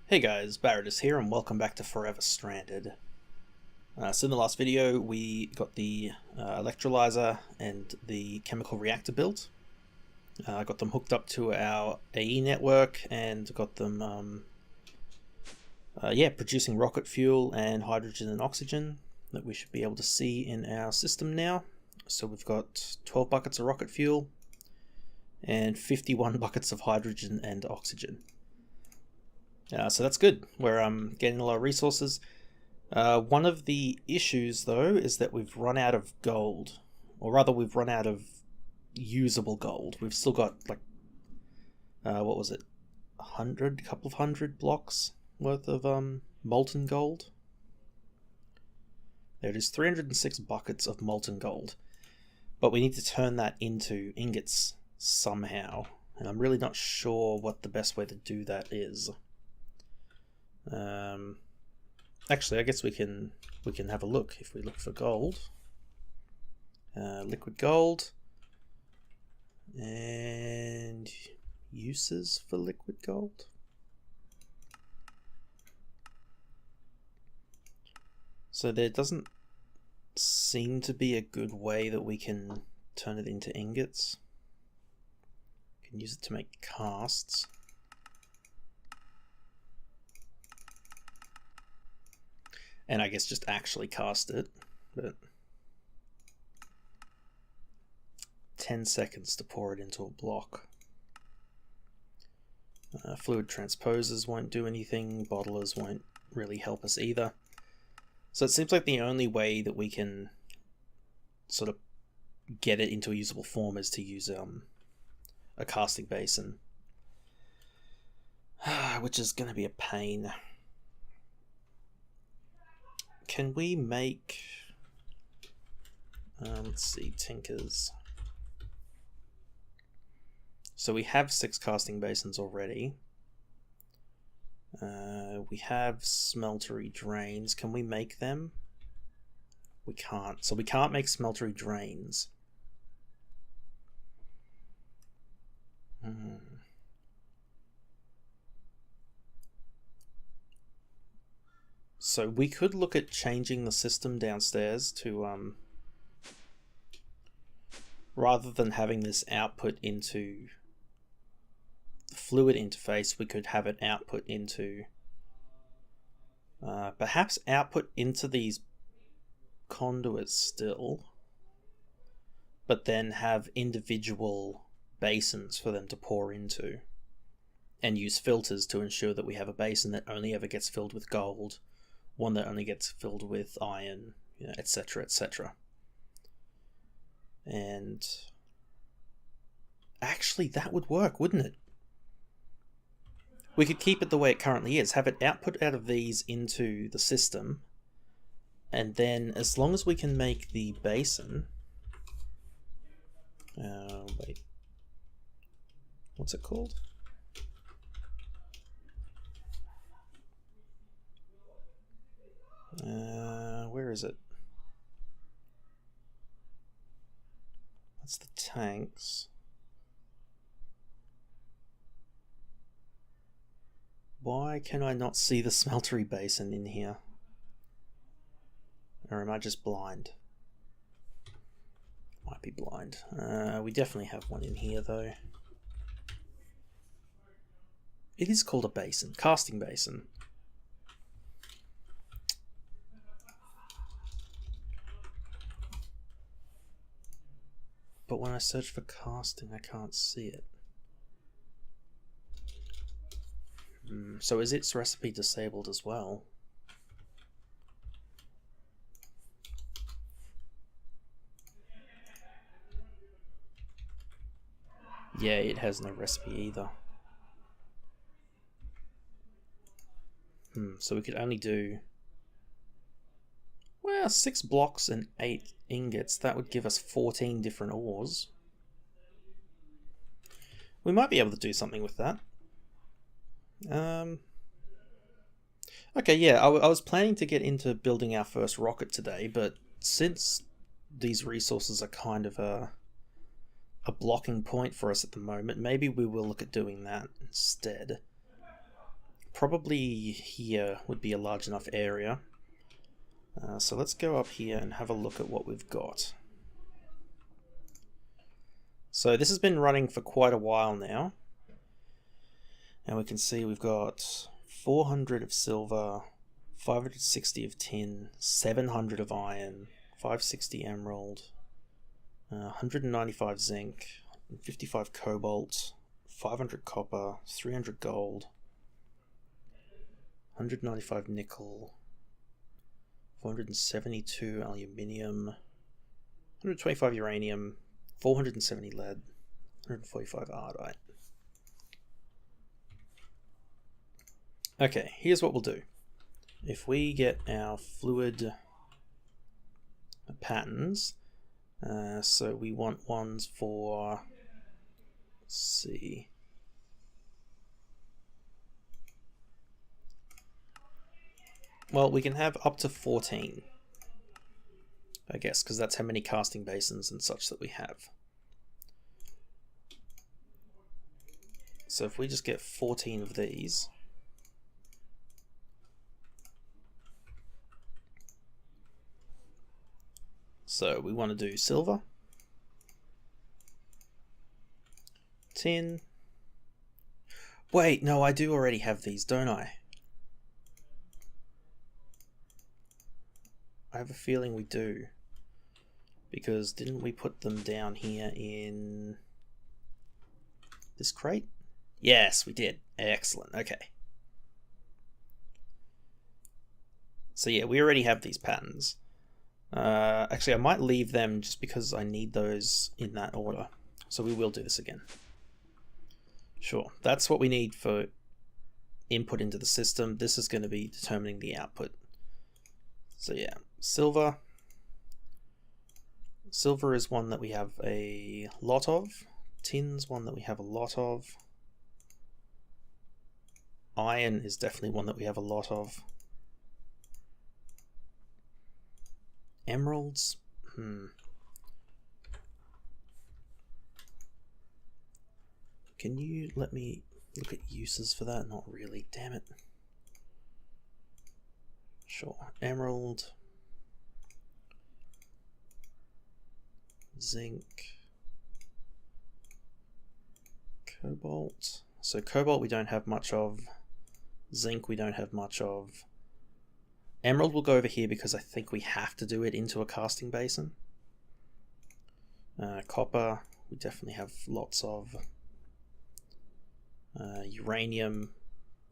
Hey guys, Barrettus here and welcome back to Forever Stranded. So in the last video we got the electrolyzer and the chemical reactor built. I got them hooked up to our AE network and got them producing rocket fuel and hydrogen and oxygen that we should be able to see in our system now. So we've got 12 buckets of rocket fuel and 51 buckets of hydrogen and oxygen. So that's good. We're getting a lot of resources. One of the issues, though, is that we've run out of gold. Or rather, we've run out of usable gold. We've still got, like, what was it? Couple of hundred blocks worth of molten gold. There it is, 306 buckets of molten gold. But we need to turn that into ingots somehow. And I'm really not sure what the best way to do that is. Actually, I guess we can have a look. If we look for gold, liquid gold, and uses for liquid gold. So there doesn't seem to be a good way that we can turn it into ingots. We can use it to make casts. And I guess just actually cast it, but 10 seconds to pour it into a block. Fluid transposers won't do anything, bottlers won't really help us either. So it seems like the only way that we can sort of get it into a usable form is to use a casting basin, which is going to be a pain. Can we make, let's see, tinkers. So we have 6 casting basins already. We have smeltery drains. Can we make them? We can't. So we can't make smeltery drains. So we could look at changing the system downstairs to, rather than having this output into the fluid interface, we could have it output into, perhaps output into these conduits still, but then have individual basins for them to pour into, and use filters to ensure that we have a basin that only ever gets filled with gold, one that only gets filled with iron, etc., etc. And actually, that would work, wouldn't it? We could keep it the way it currently is, have it output out of these into the system, and then as long as we can make the basin... wait. What's it called? Where is it? That's the tanks. Why can I not see the smeltery basin in here? Or am I just blind? Might be blind. We definitely have one in here though. It is called a basin, casting basin. But when I search for casting, I can't see it. So is its recipe disabled as well? Yeah, it has no recipe either. So we could only do... Well, 6 blocks and 8 ingots, that would give us 14 different ores. We might be able to do something with that. Okay, yeah, I was planning to get into building our first rocket today, but since these resources are kind of a blocking point for us at the moment, maybe we will look at doing that instead. probably here would be a large enough area. So let's go up here and have a look at what we've got. So this has been running for quite a while now. And we can see we've got 400 of silver, 560 of tin, 700 of iron, 560 emerald, 195 zinc, 55 cobalt, 500 copper, 300 gold, 195 nickel, 472 aluminium, 125 uranium, 470 lead, 145 ardite. Okay, here's what we'll do. If we get our fluid patterns, so we want ones for, let's see, well, we can have up to 14, I guess, because that's how many casting basins and such that we have. So if we just get 14 of these, so we want to do silver, tin. Wait, no, I do already have these, don't I? I have a feeling we do. Because didn't we put them down here in this crate? Yes, we did. Excellent. Okay. So yeah, we already have these patterns. Actually, I might leave them just because I need those in that order. So we will do this again. Sure, that's what we need for input into the system. This is going to be determining the output. So yeah, silver. Silver is one that we have a lot of. Tin's one that we have a lot of. Iron is definitely one that we have a lot of. Emeralds, Can you let me look at uses for that? Not really, damn it. Sure, emerald, zinc, cobalt. So cobalt we don't have much of. Zinc we don't have much of. Emerald will go over here because I think we have to do it into a casting basin. Copper we definitely have lots of. Uranium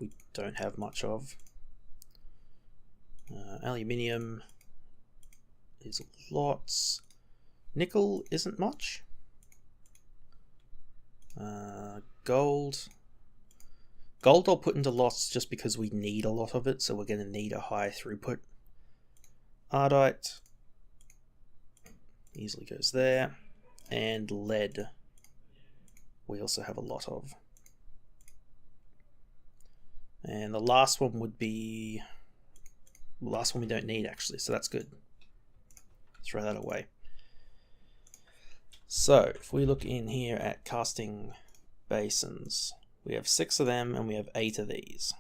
we don't have much of. Aluminium is lots. Nickel isn't much. Gold. Gold I'll put into lots just because we need a lot of it, so we're going to need a high throughput. Ardite easily goes there. And lead we also have a lot of. And the last one would be... the last one we don't need actually, so that's good. Throw that away. So if we look in here at casting basins, we have 6 of them and we have 8 of these.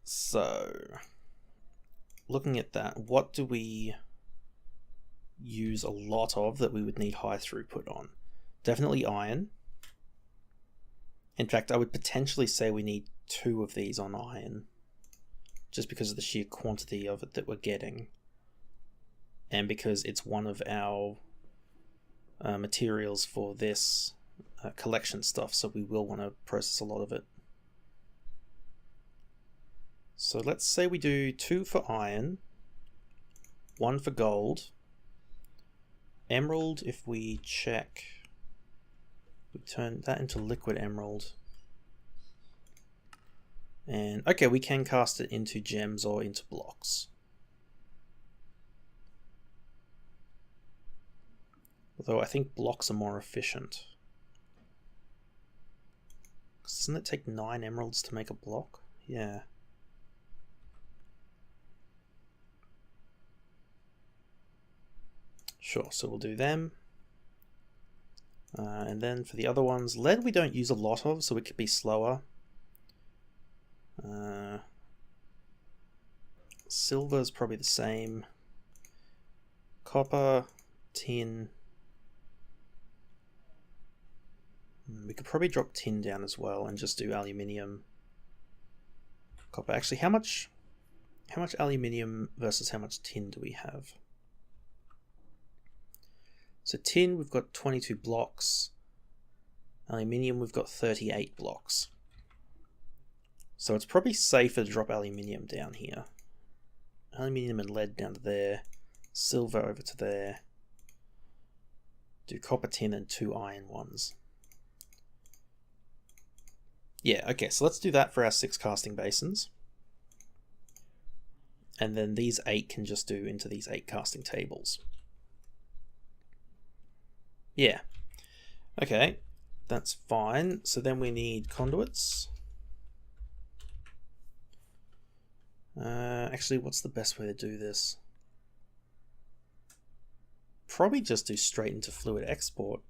So looking at that, what do we use a lot of that we would need high throughput on? Definitely iron. In fact, I would potentially say we need 2 of these on iron, just because of the sheer quantity of it that we're getting, and because it's one of our materials for this collection stuff, so we will want to process a lot of it. So let's say we do 2 for iron, 1 for gold. Emerald, if we check, we turn that into liquid emerald. And okay, we can cast it into gems or into blocks. Although I think blocks are more efficient. Doesn't it take 9 emeralds to make a block? Yeah. Sure, so we'll do them. And then for the other ones, lead we don't use a lot of, so it could be slower. Silver is probably the same. Copper, tin. We could probably drop tin down as well and just do aluminium. Copper. Actually, how much aluminium versus how much tin do we have? So tin, we've got 22 blocks. Aluminium, we've got 38 blocks. So it's probably safer to drop aluminium down here. Aluminium and lead down to there. Silver over to there. Do copper, tin, and 2 iron ones. Yeah, okay, so let's do that for our 6 casting basins. And then these 8 can just do into these 8 casting tables. Yeah. Okay, that's fine. So then we need conduits. Actually, what's the best way to do this? Probably just do straight into fluid export.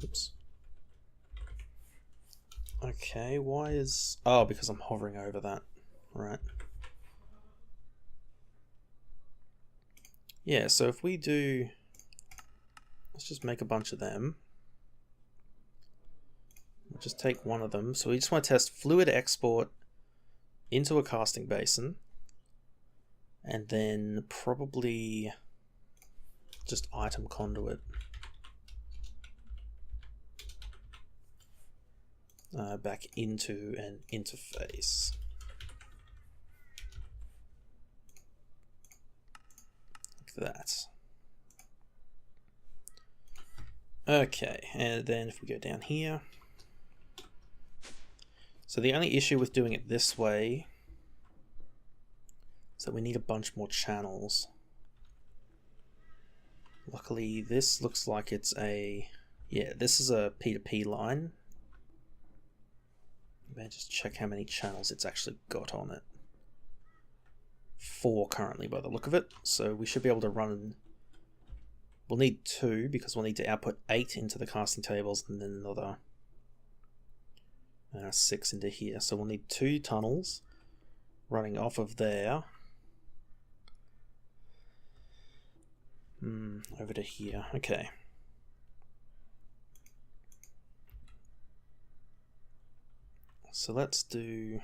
Oops. Okay, why is... Oh, because I'm hovering over that. Right. Yeah, so if we do... Let's just make a bunch of them. We'll just take one of them. So we just want to test fluid export into a casting basin. And then probably just item conduit. Back into an interface. Like that. Okay, and then if we go down here. So the only issue with doing it this way is that we need a bunch more channels. Luckily, this looks like it's a... Yeah, this is a P2P line. Let me just check how many channels it's actually got on it. 4 currently by the look of it. So we should be able to run... We'll need 2 because we'll need to output 8 into the casting tables and then another 6 into here. So we'll need 2 tunnels running off of there. Over to here. Okay. So let's do...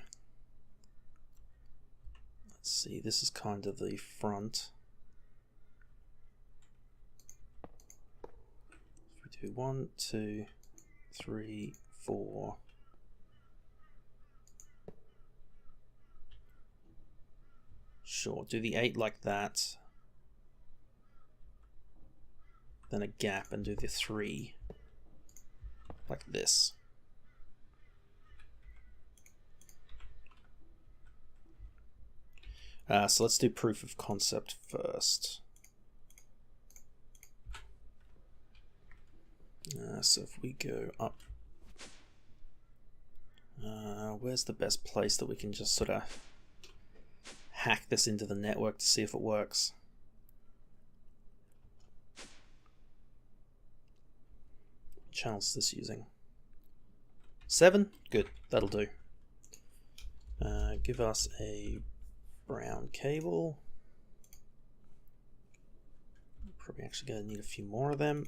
Let's see, this is kind of the front. We do 1, 2, 3, 4. Sure, do the 8 like that. Then a gap and do the 3 like this. So let's do proof of concept first. So if we go up, where's the best place that we can just sort of hack this into the network to see if it works? What channels is this using? 7? Good, that'll do. Give us a brown cable. Probably actually going to need a few more of them.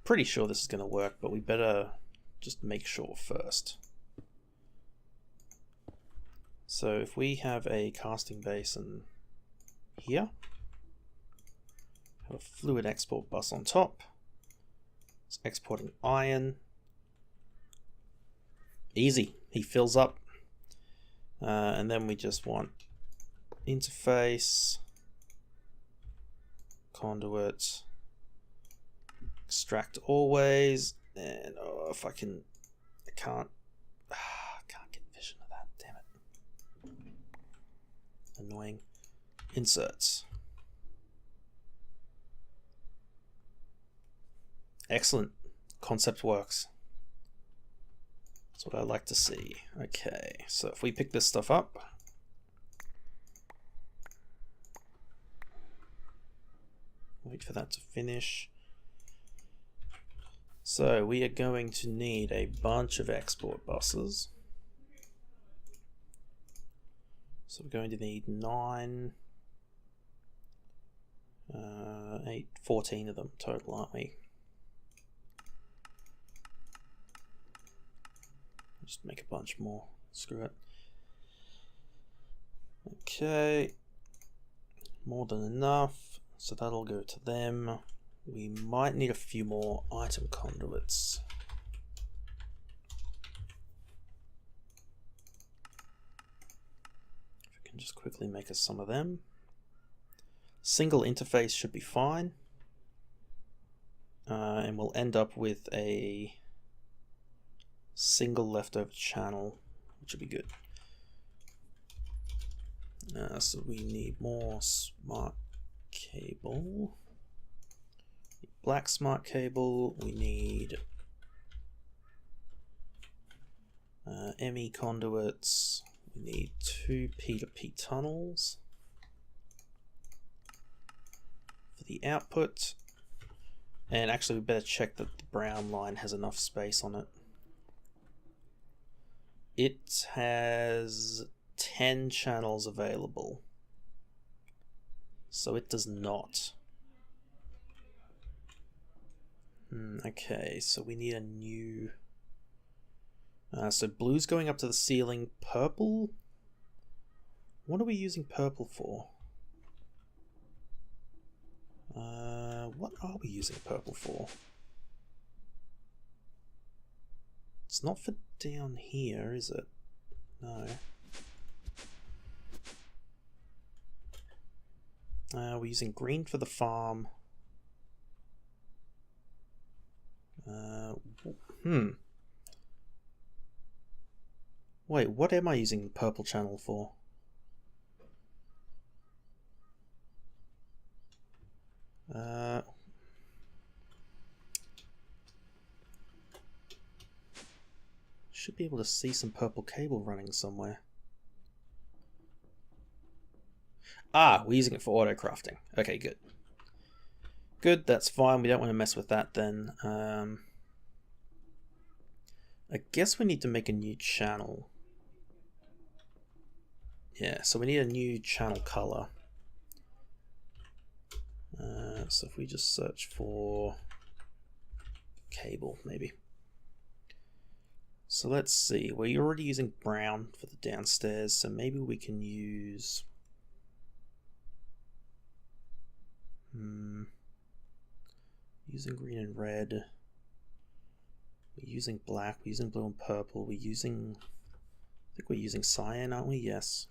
Pretty sure this is going to work, but we better just make sure first. So if we have a casting basin here, have a fluid export bus on top, it's exporting iron. Easy, he fills up. And then we just want interface, conduit, extract always, and if I can, I can't get vision of that, damn it. Annoying. Inserts. Excellent. Concept works. That's what I like to see. Okay, so if we pick this stuff up, wait for that to finish. So we are going to need a bunch of export buses. So we're going to need 9, 8, 14 of them total, aren't we? Just make a bunch more. Screw it. Okay. More than enough. So that'll go to them. We might need a few more item conduits. If we can just quickly make us some of them. Single interface should be fine. And we'll end up with a single leftover channel, which will be good. So we need more smart cable. Black smart cable. We need ME conduits. We need 2 P2P tunnels for the output. And actually we better check that the brown line has enough space on it. It has 10 channels available, so it does not. Okay, so we need a new... so blue's going up to the ceiling. Purple? What are we using purple for? What are we using purple for? It's not for down here, is it? No. We're using green for the farm. Wait, what am I using the purple channel for? Should be able to see some purple cable running somewhere. Ah, we're using it for auto crafting. Okay, good. Good, that's fine. We don't want to mess with that then. I guess we need to make a new channel. Yeah, so we need a new channel color. So if we just search for cable, maybe. So let's see, we're already using brown for the downstairs, so maybe we can use... using green and red. We're using black, we're using blue and purple, we're using... I think we're using cyan, aren't we? Yes.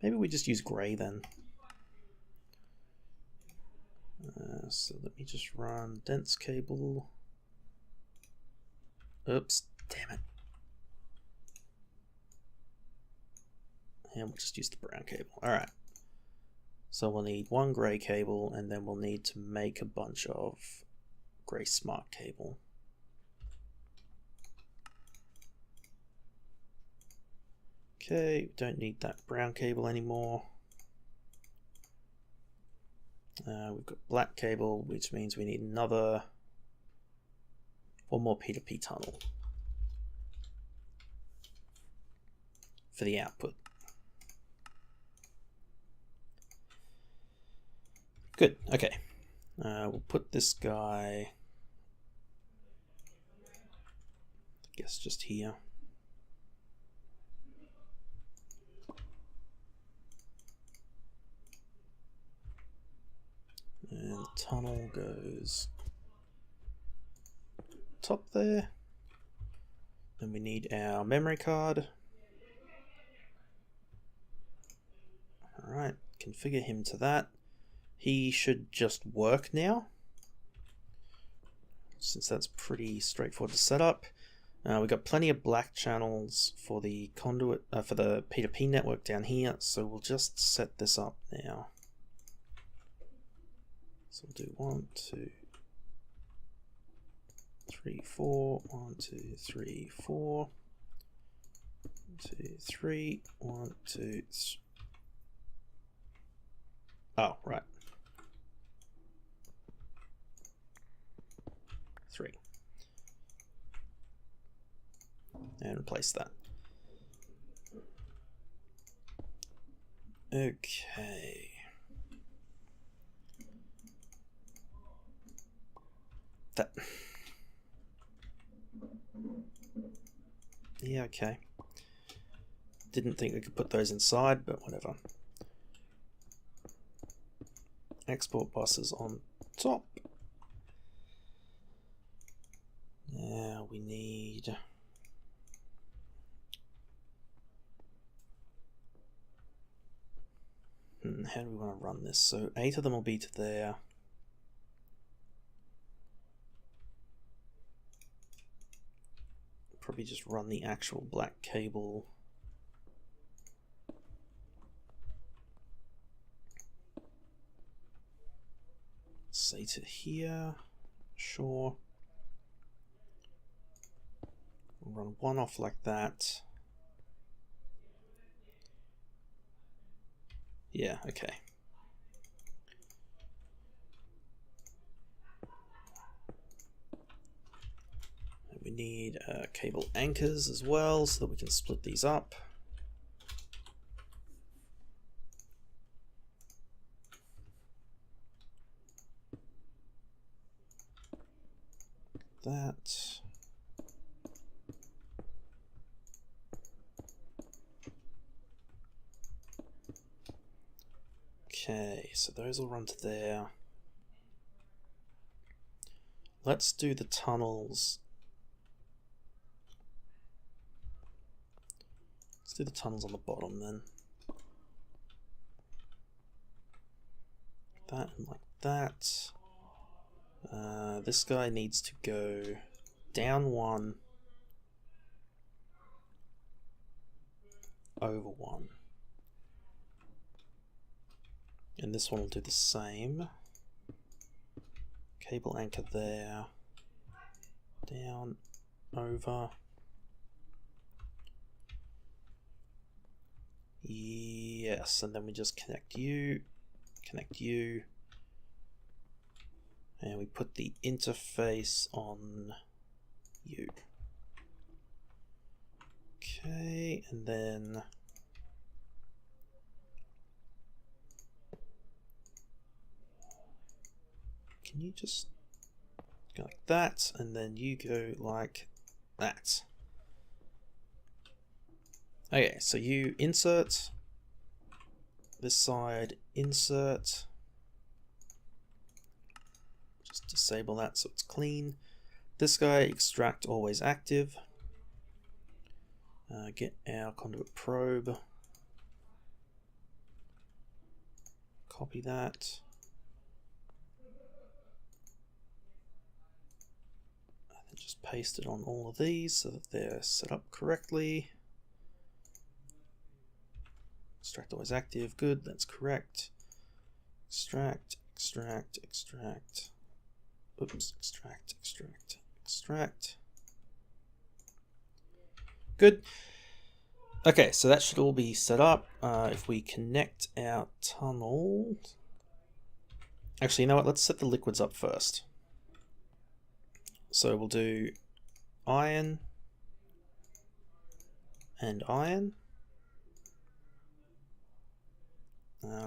Maybe we just use grey then. So let me just run dense cable. Oops, damn it. And we'll just use the brown cable. Alright. So we'll need 1 grey cable, and then we'll need to make a bunch of grey smart cable. Okay, we don't need that brown cable anymore. We've got black cable, which means we need another 1 more P2P tunnel for the output. Good, okay. We'll put this guy, I guess, just here. And the tunnel goes top there. Then we need our memory card. Alright, configure him to that. He should just work now, since that's pretty straightforward to set up. We've got plenty of black channels for the conduit, for the P2P network down here, so we'll just set this up now. So we'll do 1, 2, 3, 4, 1, 2, 3, 4, 1, 2, 3, 1, 2, 3. Oh, right. 3. And replace that. Okay. That. Yeah, okay. Didn't think we could put those inside, but whatever. Export buses on top. Now we need... how do we want to run this? So 8 of them will be to there. Probably just run the actual black cable. Say to here. Sure. We'll run one off like that. Yeah, okay. And we need cable anchors as well so that we can split these up. That. Okay, so those will run to there. Let's do the tunnels. Let's do the tunnels on the bottom then. That and like that. This guy needs to go down 1, over 1. And this one will do the same. Cable anchor there. Down, over. Yes, and then we just connect you, and we put the interface on you. Okay, and then can you just go like that, and then you go like that. Okay, so you insert this side, insert, just disable that so it's clean. This guy, extract always active. Get our conduit probe, copy that. And then just paste it on all of these so that they're set up correctly. Extract always active, good, that's correct. Extract, extract, extract. Oops, extract, extract, extract. Good. Okay, so that should all be set up. If we connect our tunnel... Actually, you know what, let's set the liquids up first. So we'll do iron and iron.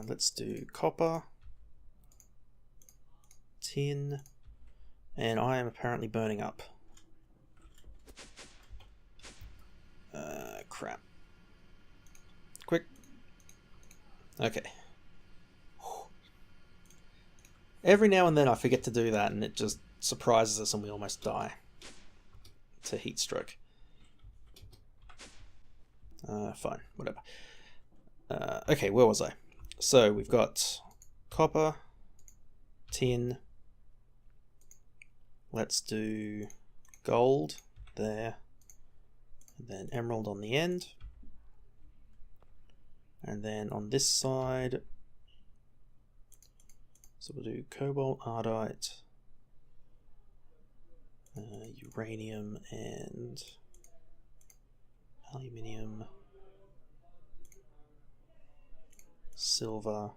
Let's do copper, tin, and I am apparently burning up. Crap. Quick. Okay. Every now and then I forget to do that and it just surprises us and we almost die. It's a heat stroke. Fine, whatever. Okay, where was I? So we've got copper, tin. Let's do gold there, and then emerald on the end. And then on this side, so we'll do cobalt, ardite, uranium, and aluminium, silver,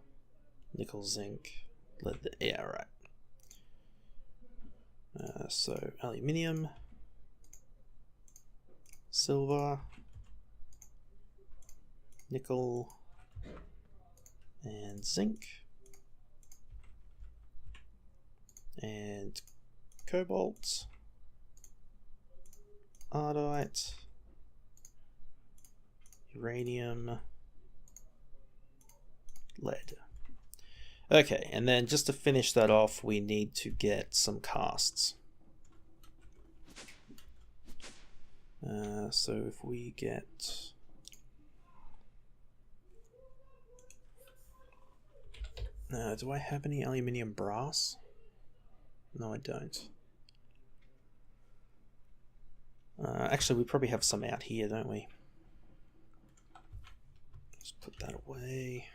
nickel, zinc, lead. Yeah, right. So aluminium, silver, nickel, and zinc, and cobalt, ardite, uranium, lead. Okay, and then just to finish that off, we need to get some casts. So if we get... do I have any aluminium brass? No, I don't. Actually, we probably have some out here, don't we? Let's put that away.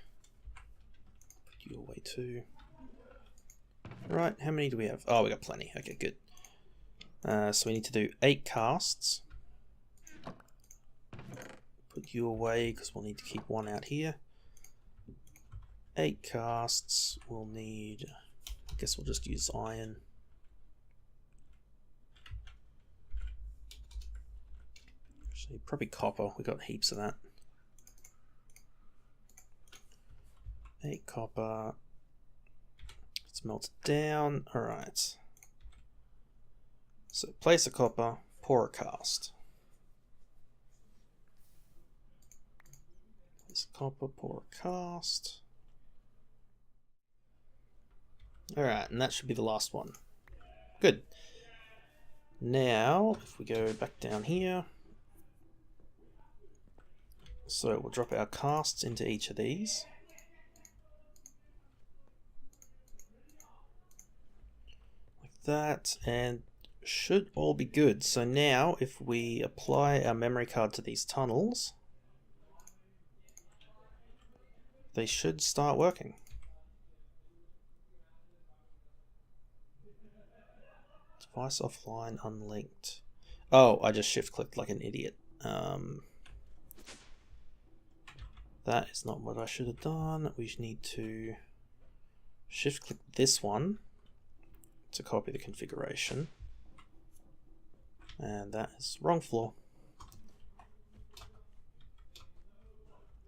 Put you away too. Right, how many do we have? Oh, we got plenty. Okay, good. So we need to do 8 casts. Put you away because we'll need to keep one out here. 8 casts. We'll need... I guess we'll just use iron. Actually, probably copper. We got heaps of that. 8 copper. Let's melt it down. Alright. So place a copper, pour a cast. Place a copper, pour a cast. Alright, and that should be the last one. Good. Now, if we go back down here, so we'll drop our casts into each of these. Like that, and should all be good. So now, if we apply our memory card to these tunnels, they should start working. Device offline, unlinked. Oh, I just shift clicked like an idiot. That is not what I should have done. We need to shift click this one to copy the configuration. And that is wrong floor.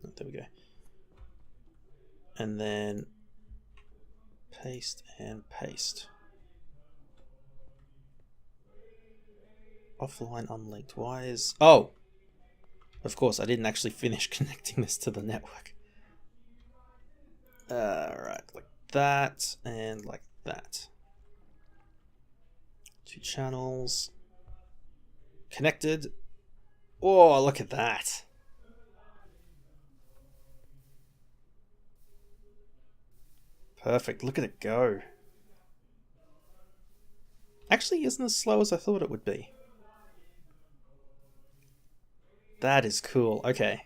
Oh, there we go. And then paste and paste. Offline unlinked. Why is... Oh! Of course, I didn't actually finish connecting this to the network. Right, like that and like that. 2 channels. Connected. Oh, look at that. Perfect. Look at it go. Actually, isn't as slow as I thought it would be. That is cool. Okay.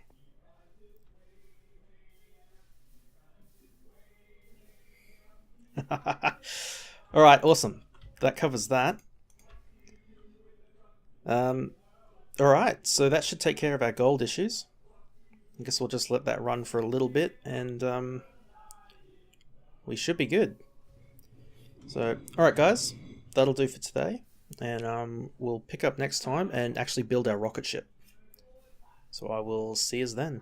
Alright, awesome. That covers that. Alright, so that should take care of our gold issues. I guess we'll just let that run for a little bit and we should be good. So, alright guys, that'll do for today. And we'll pick up next time and actually build our rocket ship. So I will see you then.